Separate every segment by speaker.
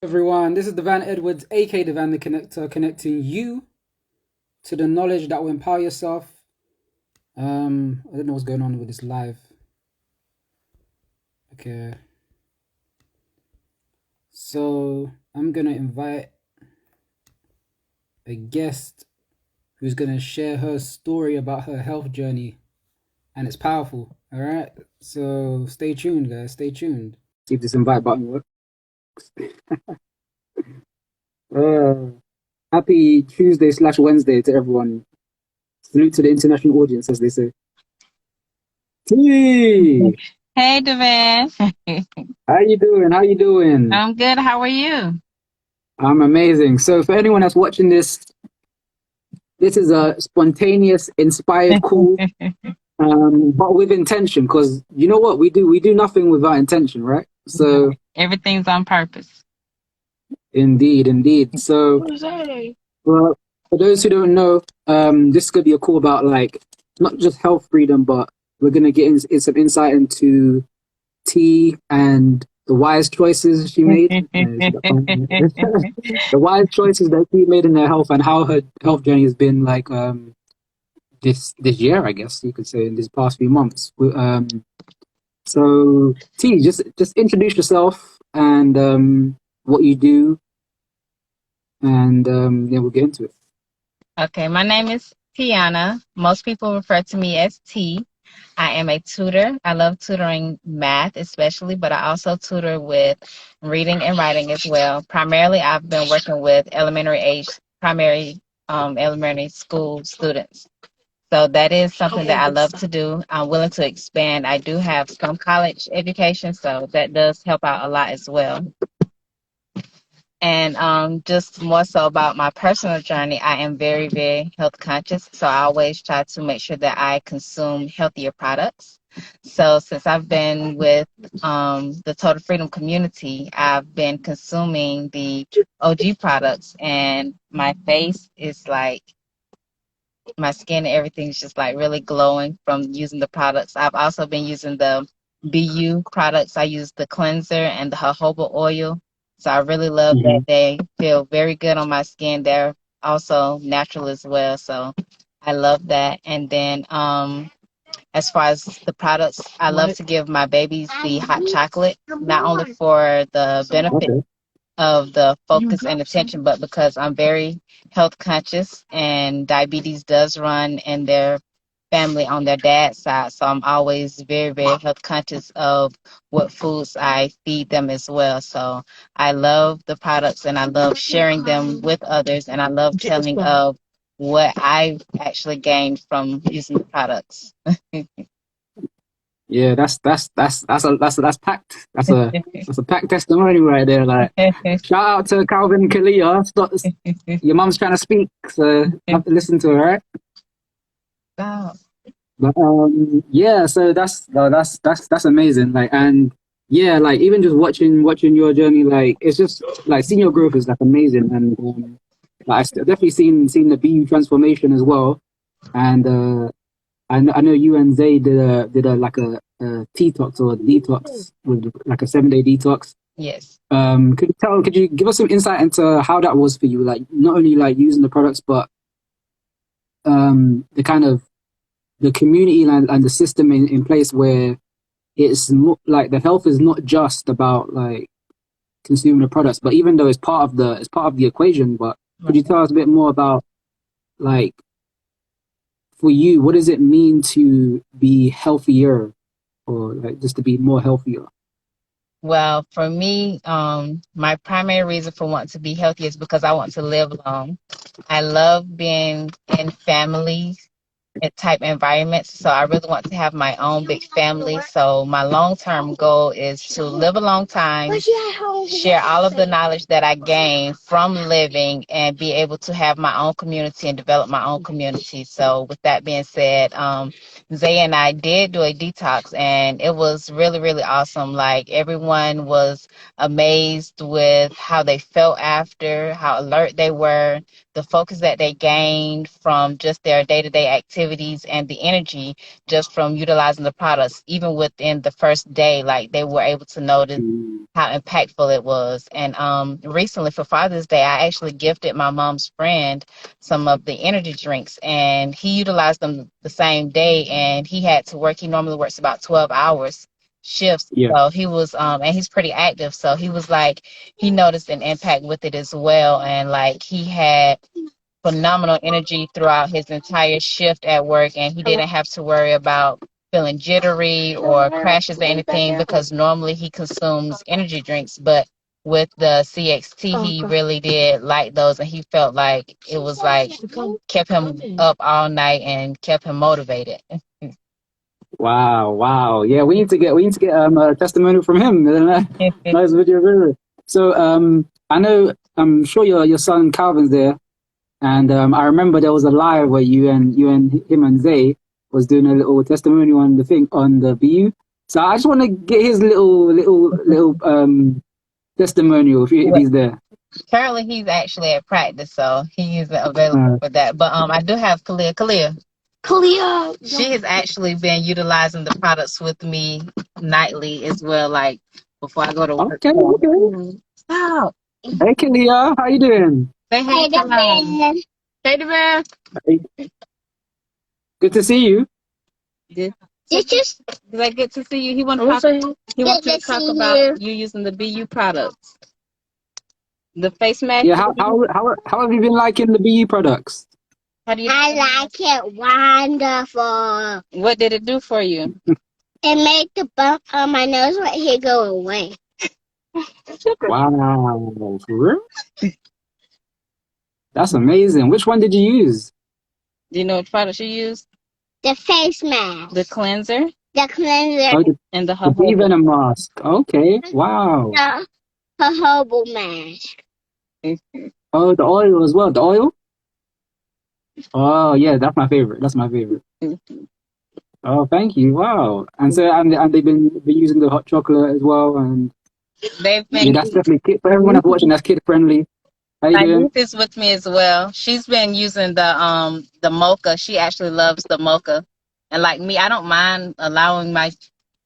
Speaker 1: Everyone, this is Devan Edwards, aka Devan the Connector, connecting you to the knowledge that will empower yourself. I don't know what's going on with this live. Okay, so I'm gonna invite a guest who's gonna share her story about her health journey, and it's powerful. All right, so stay tuned, guys. Stay tuned. See if this invite button works. Uh, Happy Tuesday/Wednesday to everyone. Salute to the international audience, as they say. T,
Speaker 2: Hey, Devan.
Speaker 1: how you doing? How you doing?
Speaker 2: I'm good. How are you?
Speaker 1: I'm amazing. So for anyone that's watching this, this is a spontaneous, inspired call, but with intention. Because you know what we do nothing without intention, right? So
Speaker 2: Everything's on purpose.
Speaker 1: indeed, indeed. So well, for those who don't know, this is gonna be a call about like not just health freedom, but we're gonna get in some insight into T and the wise choices she made. The wise choices that she made in her health and how her health journey has been like this year, I guess you could say, in these past few months. So T, just introduce yourself and what you do, and yeah, we'll get into it.
Speaker 2: Okay, my name is Tiana. Most people refer to me as T. I am a tutor. I love tutoring math, especially, but I also tutor with reading and writing as well. Primarily, I've been working with elementary age, elementary school students. So that is something that I love to do. I'm willing to expand. I do have some college education, so that does help out a lot as well. And just more so about my personal journey, I am very, very health conscious. So I always try to make sure that I consume healthier products. So since I've been with the Total Freedom community, I've been consuming the OG products, and my face is like, my skin and everything's just like really glowing from using the products. I've also been using the BU products. I use the cleanser and the jojoba oil. So I really love that.
Speaker 1: Mm-hmm.
Speaker 2: They feel very good on my skin. They're also natural as well. So I love that. And then as far as the products, I love to give my babies the hot chocolate, not only for the benefit
Speaker 1: Okay.
Speaker 2: of the focus and attention, but because I'm very health conscious and diabetes does run in their family on their dad's side. So I'm always very, very health conscious of what foods I feed them as well. So I love the products and I love sharing them with others, and I love telling of what I actually gained from using the products.
Speaker 1: Yeah, that's packed. That's a packed testimony right there. Like, shout out to Calvin Kalia. Your mom's trying to speak, so you have to listen to her, right?
Speaker 2: Wow.
Speaker 1: But yeah, so that's amazing. Like, and yeah, like even just watching your journey, like it's just like seeing your growth is like amazing. And like, definitely seen the BU transformation as well. And I know you and Zay did a like a detox or a detox with like a 7 day detox.
Speaker 2: Yes.
Speaker 1: Could you give us some insight into how that was for you? Like not only like using the products, but the kind of the community and the system in place where like the health is not just about like consuming the products, but even though it's part of the equation. But could you tell us a bit more about like for you, what does it mean to be healthier or like just to be more healthier?
Speaker 2: Well, for me, my primary reason for wanting to be healthy is because I want to live long. I love being in family type environments. So I really want to have my own big family. So my long term goal is to live a long time, share all of the knowledge that I gain from living, and be able to have my own community and develop my own community. So with that being said, Zay and I did do a detox, and it was really, really awesome. Like everyone was amazed with how they felt after, how alert they were. the focus that they gained from just their day-to-day activities and the energy just from utilizing the products, even within the first day, like they were able to notice
Speaker 1: Mm.
Speaker 2: how impactful it was. And recently for Father's Day, I actually gifted my mom's friend some of the energy drinks, and he utilized them the same day. And he had to work. He normally works about 12 hours shifts,
Speaker 1: Yeah.
Speaker 2: so he was and he's pretty active. So he was like, he noticed an impact with it as well, and like he had phenomenal energy throughout his entire shift at work, and he didn't have to worry about feeling jittery or crashes or anything because normally he consumes energy drinks, but with the CXT he really did like those, and he felt like it was like kept him up all night and kept him motivated.
Speaker 1: Wow, wow. Yeah, we need to get a testimonial from him. Nice video. So I know I'm sure your son Calvin's there, and I remember there was a live where you and him and Zay was doing a little testimonial on the thing on the BU. So I just want to get his little testimonial if he's there.
Speaker 2: Currently he's actually at practice, so he isn't available
Speaker 1: Uh,
Speaker 2: for that. But I do have Kalia. She has actually been utilizing the products with me nightly as well, like before I go to work.
Speaker 1: okay, okay.
Speaker 2: Stop.
Speaker 1: Hey, Kalia, how you doing?
Speaker 2: Say hey to mom. Hey the bear.
Speaker 1: Hey, good to see you.
Speaker 2: Good. It's like good to see you. He wants to talk about you using the BU products. The face mask.
Speaker 1: Yeah, how have you been liking the BE products?
Speaker 2: How do you I like it wonderful. What did it do for you? It made the bump on my nose right here go away.
Speaker 1: Wow, for real? That's amazing. Which one did you use?
Speaker 2: Do you know what product you use? The face mask. The cleanser. The cleanser.
Speaker 1: Oh,
Speaker 2: And the
Speaker 1: the bee
Speaker 2: jojoba.
Speaker 1: venom mask. Okay, wow.
Speaker 2: The jojoba mask.
Speaker 1: Oh, the oil as well. The oil? Oh, yeah, that's my favorite. That's my favorite. Oh, thank you. Wow. And so, and they've been using the hot chocolate as well. And
Speaker 2: They've
Speaker 1: yeah,
Speaker 2: been.
Speaker 1: that's definitely for everyone that's watching. That's kid friendly. How you
Speaker 2: My
Speaker 1: doing?
Speaker 2: niece is with me as well. She's been using the mocha. She actually loves the mocha. And like me, I don't mind allowing my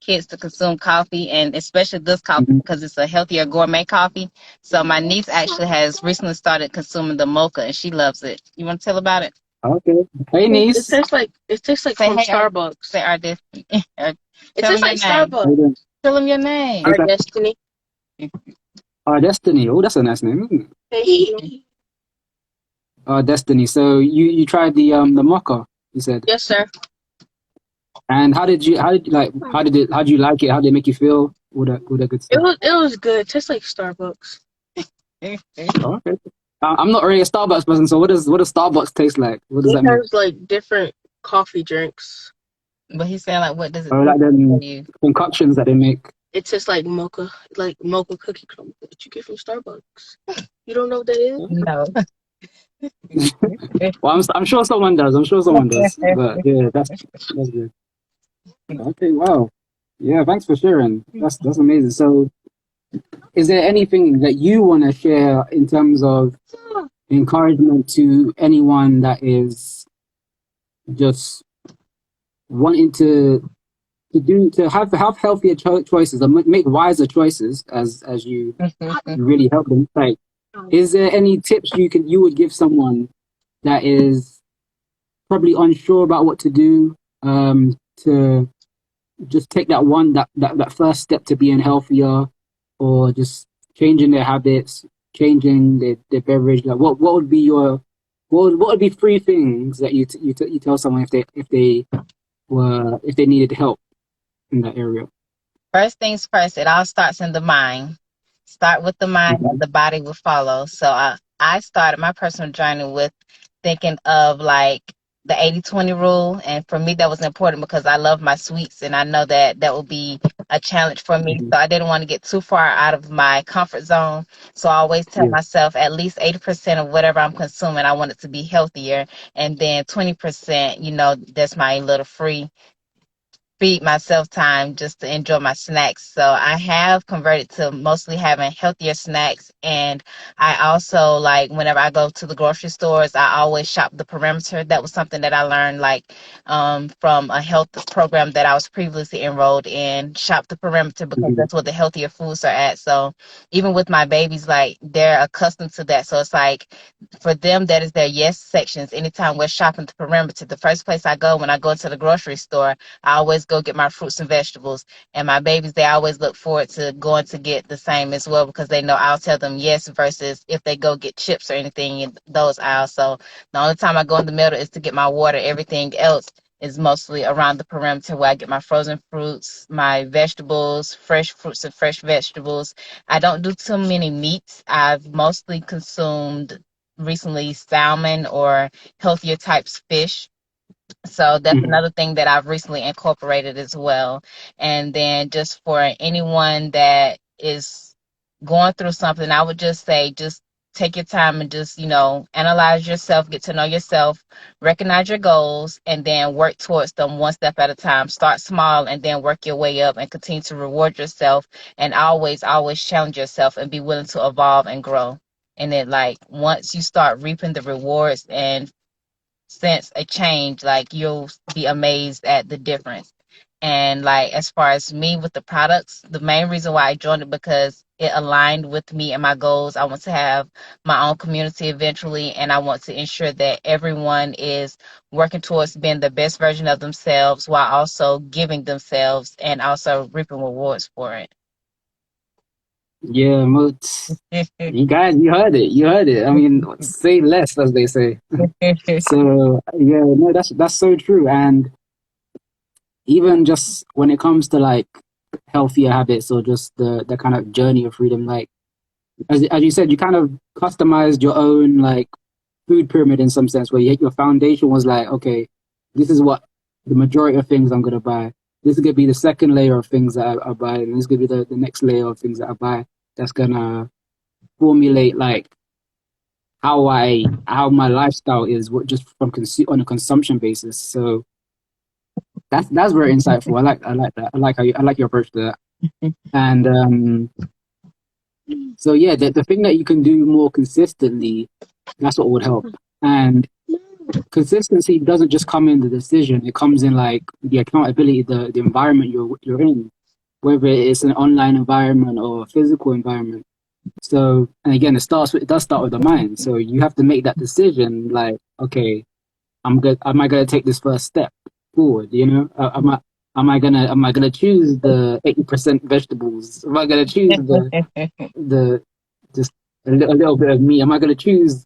Speaker 2: kids to consume coffee, and especially this coffee
Speaker 1: Mhm.
Speaker 2: because it's a healthier gourmet coffee. So my niece actually has recently started consuming the mocha, and she loves it. You want to tell about it?
Speaker 1: Okay. Hey,
Speaker 3: It
Speaker 1: niece.
Speaker 3: tastes like
Speaker 2: Say
Speaker 3: from
Speaker 2: hey,
Speaker 3: Starbucks.
Speaker 2: say our this.
Speaker 3: It
Speaker 2: Tell
Speaker 3: tastes
Speaker 2: them
Speaker 3: like
Speaker 2: your name.
Speaker 1: How you
Speaker 3: Starbucks.
Speaker 1: doing?
Speaker 2: Tell them your name.
Speaker 1: It's
Speaker 3: Our
Speaker 1: like
Speaker 3: Destiny.
Speaker 1: Destiny. Oh, that's a nice name, isn't it? Destiny. So you tried the mocha, you said.
Speaker 3: Yes, sir.
Speaker 1: And how did you like it? How did it make you feel? All that good stuff.
Speaker 3: It was good. It tastes like Starbucks.
Speaker 1: Oh, okay. I'm not really a Starbucks person, so what does Starbucks taste like? What does
Speaker 3: It
Speaker 1: that mean?
Speaker 3: has like different coffee drinks.
Speaker 2: But he's saying like, what does it
Speaker 1: Or
Speaker 2: do
Speaker 1: like
Speaker 2: for
Speaker 1: them
Speaker 2: you?
Speaker 1: concoctions that they make.
Speaker 3: It tastes like mocha cookie crumble that you get from Starbucks. You don't know what that is?
Speaker 2: No.
Speaker 1: Well, I'm sure someone does. I'm sure someone does. But yeah, that's good. Okay, wow. Yeah, thanks for sharing. That's amazing. So, is there anything that you want to share in terms of encouragement to anyone that is just wanting to have healthier choices and make wiser choices as you really help them? Like, is there any tips you would give someone that is probably unsure about what to do, to just take that first step to being healthier, or just changing their habits, changing their beverage? Like, what would be what would be three things that you tell someone if they needed help in that area?
Speaker 2: First things first, it all starts in the mind. Start with the mind, and
Speaker 1: Mhm.
Speaker 2: the body will follow. So I started my personal journey with thinking of like the 80-20 rule. And for me, that was important because I love my sweets, and I know that that will be a challenge for me.
Speaker 1: Mhm.
Speaker 2: So I didn't want to get too far out of my comfort zone. So I always tell
Speaker 1: Yeah.
Speaker 2: myself at least 80% of whatever I'm consuming, I want it to be healthier. And then 20%, that's my little free feed myself time just to enjoy my snacks. So I have converted to mostly having healthier snacks. And I also, like, whenever I go to the grocery stores, I always shop the perimeter. That was something that I learned, like, from a health program that I was previously enrolled in. Shop the perimeter because
Speaker 1: Hmm.
Speaker 2: that's where the healthier foods are at. So even with my babies, like, they're accustomed to that. So it's like, for them, that is their yes sections. Anytime we're shopping the perimeter, the first place I go when I go to the grocery store, I always go get my fruits and vegetables. And my babies, they always look forward to going to get the same as well because they know I'll tell them yes versus if they go get chips or anything in those aisles. So the only time I go in the middle is to get my water. Everything else is mostly around the perimeter where I get my frozen fruits, my vegetables, fresh fruits and fresh vegetables. I don't do too many meats. I've mostly consumed recently salmon or healthier types fish. So that's
Speaker 1: Hmm.
Speaker 2: another thing that I've recently incorporated as well. And then just for anyone that is going through something, I would just say just take your time and just, analyze yourself, get to know yourself, recognize your goals, and then work towards them one step at a time. Start small and then work your way up and continue to reward yourself and always, always challenge yourself and be willing to evolve and grow. And then, like, once you start reaping the rewards and sense a change, like, you'll be amazed at the difference. And, like, as far as me with the products, the main reason why I joined it because it aligned with me and my goals. I want to have my own community eventually, and I want to ensure that everyone is working towards being the best version of themselves while also giving themselves and also reaping rewards for
Speaker 1: Yeah,
Speaker 2: it.
Speaker 1: you guys, you heard it. You heard it. I mean, say less, as they say. So yeah, no, that's so true. And even just when it comes to like healthier habits or just the kind of journey of freedom, like as you said, you kind of customized your own like food pyramid in some sense, where your foundation was like, okay, this is what the majority of things I'm gonna buy. This is gonna be the second layer of things that I buy, and this is gonna be the next layer of things that I buy. That's gonna formulate like how my lifestyle is, just from on a consumption basis. So that's very insightful. I like that. I like your approach to that. And so yeah, the thing that you can do more consistently, that's what would help. And consistency doesn't just come in the decision; it comes in like the accountability, the environment you're in, whether it's an online environment or a physical environment. So, and again, it does start with the mind. So you have to make that decision, like, okay, I'm good. Am I gonna take this first step forward? Am I gonna choose the 80% vegetables? Am I gonna choose the just a little bit of meat? Am I gonna choose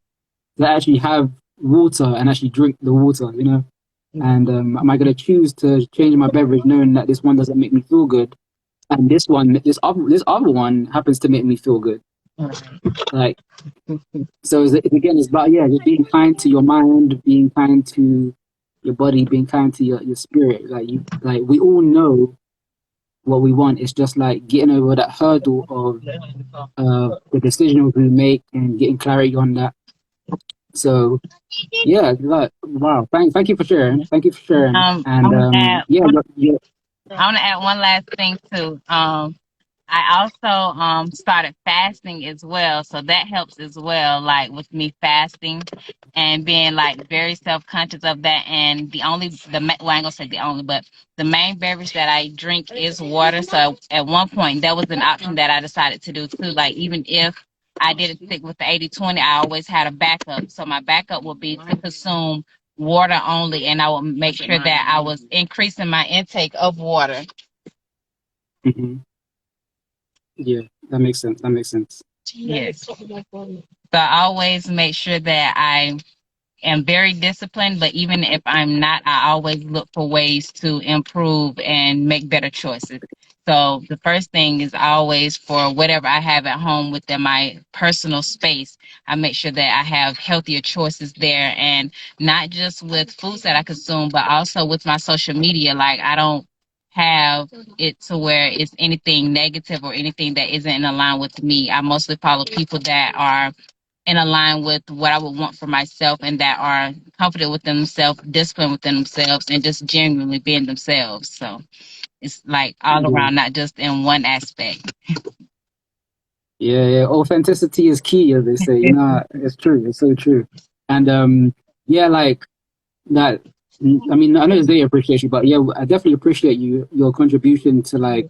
Speaker 1: to actually have water and actually drink the water? And am I gonna choose to change my beverage knowing that this one doesn't make me feel good, and this other one happens to make me feel good? Like, so again, it's about, yeah, just being kind to your mind, being kind to your body, being kind to your spirit. Like we all know what we want. It's just like getting over that hurdle of the decision we make and getting clarity on that. So yeah, like, wow, thank you for sharing. Thank you for sharing.
Speaker 2: I
Speaker 1: And
Speaker 2: want to add
Speaker 1: yeah,
Speaker 2: I want to add one last thing too. I also started fasting as well, so that helps as well. Like with me fasting and being like very self conscious of that. And well, I ain't gonna say the only, but the main beverage that I drink is water. So at one point, that was an option that I decided to do too. Like even if I didn't stick with the 80/20, I always had a backup. So my backup would be to consume water only, and I would make sure that I was increasing my intake of water.
Speaker 1: mhm. Yeah, that makes sense. That makes sense.
Speaker 2: Yes. So I always make sure that I am very disciplined, but even if I'm not, I always look for ways to improve and make better choices. So the first thing is always for whatever I have at home within my personal space, I make sure that I have healthier choices there and not just with foods that I consume, but also with my social media. Like I don't have it to where it's anything negative or anything that isn't in line with me. I mostly follow people that are in align with what I would want for myself, and that are confident with themselves, disciplined within themselves, and just genuinely being themselves. So it's like all
Speaker 1: Yeah,
Speaker 2: around, not just in one aspect.
Speaker 1: yeah, yeah. Authenticity is key, as they say. You know, it's true. It's so true. And yeah, like that. I mean, I know they appreciate you, but yeah, I definitely appreciate your contribution to like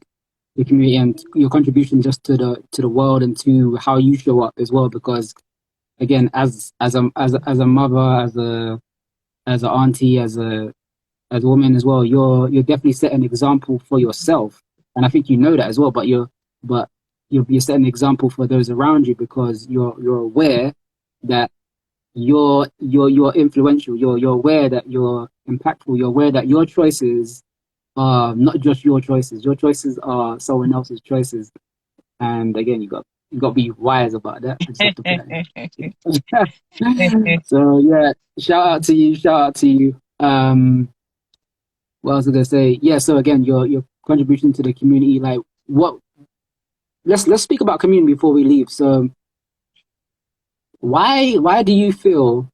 Speaker 1: the community and your contribution just to the world and to how you show up as well. Because again, as a mother, as an auntie, as a woman as well, you're definitely setting an example for yourself, and I think you know that as well. But you're setting an example for those around you because you're aware that you're influential. You're aware that you're impactful. You're aware that your choices are not just your choices. Your choices are someone else's choices. And again, you got to be wise about that. I just have to put that in. So yeah, shout out to you. Shout out to you. What else was I gonna say? Yeah. So again, your contribution to the community. Like what? Let's speak about community before we leave. So why do you feel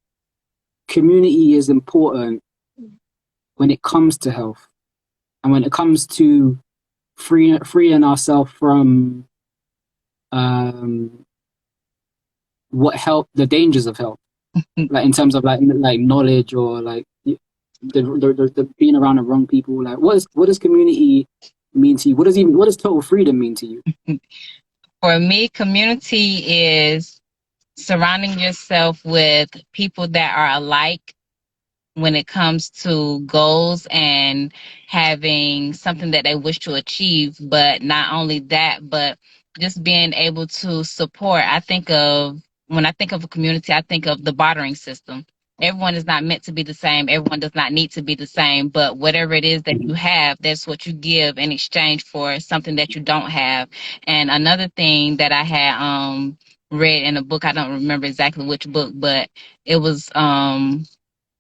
Speaker 1: community is important when it comes to health and when it comes to freeing ourselves from um, what help the dangers of health, like in terms of like knowledge or like the being around the wrong people. Like what does community mean to you? What does total freedom mean to you?
Speaker 2: For me, community is surrounding yourself with people that are alike when it comes to goals and having something that they wish to achieve. But not only that, but just being able to support. When I think of a community, I think of the bartering system. Everyone is not meant to be the same. Everyone does not need to be the same. But whatever it is that you have, that's what you give in exchange for something that you don't have. And another thing that I had read in a book, I don't remember exactly which book, but it was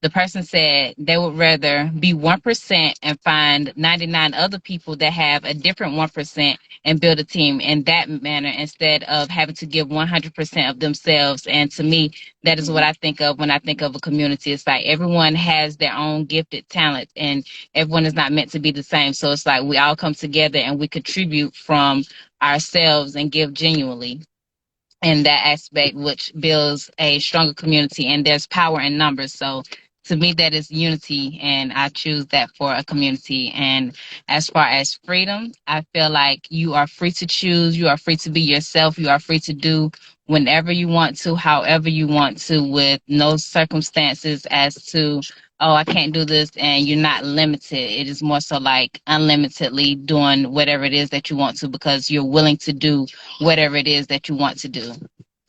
Speaker 2: the person said they would rather be 1% and find 99 other people that have a different 1% and build a team in that manner instead of having to give 100% of themselves. And to me, that is what I think of when I think of a community. It's like everyone has their own gifted talent and everyone is not meant to be the same. So it's like we all come together and we contribute from ourselves and give genuinely in that aspect, which builds a stronger community. And there's power in numbers. So to me, that is unity, and I choose that for a community. And as far as freedom, I feel like you are free to choose, you are free to be yourself, you are free to do whenever you want to, however you want to, with no circumstances as to, oh, I can't do this, and you're not limited. It is more so like unlimitedly doing whatever it is that you want to because you're willing to do whatever it is that you want to do.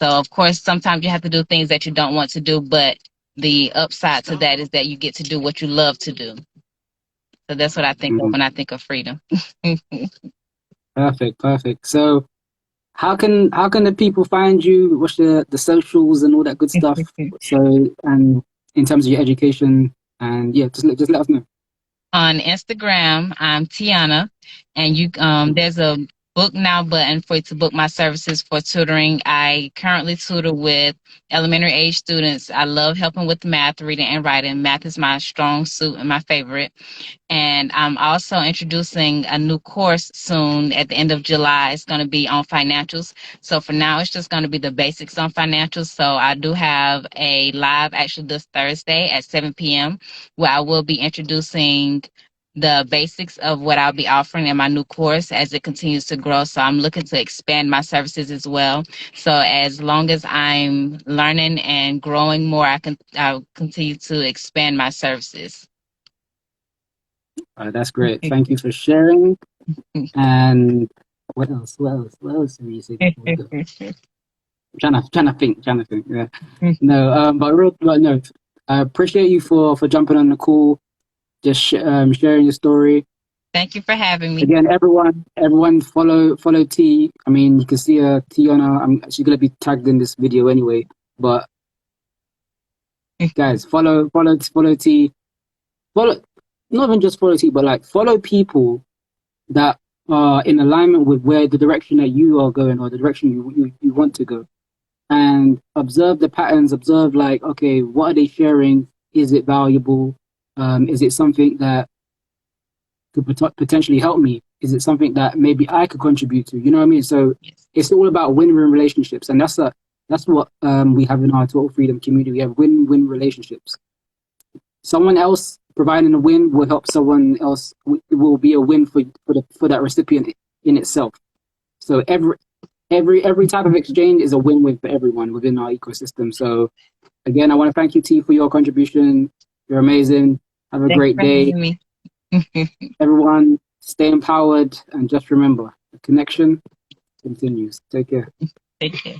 Speaker 2: So, of course, sometimes you have to do things that you don't want to do, but the upside to that is that you get to do what you love to do. So that's what I think of
Speaker 1: Mhm.
Speaker 2: when I think of freedom.
Speaker 1: Perfect, perfect. So how can the people find you? What's the socials and all that good stuff? So and in terms of your education and yeah, just let us know.
Speaker 2: On Instagram, I'm Tiana, and you there's a book now button for you to book my services for tutoring. I currently tutor with elementary age students. I love helping with math, reading, and writing. Math is my strong suit and my favorite. And I'm also introducing a new course soon at the end of July. It's going to be on financials. So for now, it's just going to be the basics on financials. So I do have a live actually this Thursday at 7 p.m. where I will be introducing the basics of what I'll be offering in my new course as it continues to grow. So I'm looking to expand my services as well. So as long as I'm learning and growing more, I'll continue to expand my services.
Speaker 1: That's great. Thank you for sharing. And what else? What else? What else do we say before we go? Trying to think. Yeah. No, but no. I appreciate you for jumping on the call, just sharing your story.
Speaker 2: Thank you for having me.
Speaker 1: Again, everyone, follow T. I mean, you can see T on her. She's gonna be tagged in this video anyway. But guys, follow T. Follow, not even just follow T, but like follow people that are in alignment with where the direction that you are going or the direction you want to go. and observe the patterns, observe like, okay, what are they sharing? Is it valuable? Is it something that could potentially help me? Is it something that maybe I could contribute to? You know what I mean? So
Speaker 2: Yes.
Speaker 1: it's all about win-win relationships, and that's what we have in our Total Freedom community. We have win-win relationships. Someone else providing a win will help someone else. It will be a win for that recipient in itself. So every type of exchange is a win-win for everyone within our ecosystem. So again, I want to thank you, T, for your contribution. You're amazing. Have a
Speaker 2: Thanks
Speaker 1: great
Speaker 2: for
Speaker 1: day.
Speaker 2: having me.
Speaker 1: Everyone, stay empowered and just remember, the connection continues. Take care.
Speaker 2: Take care.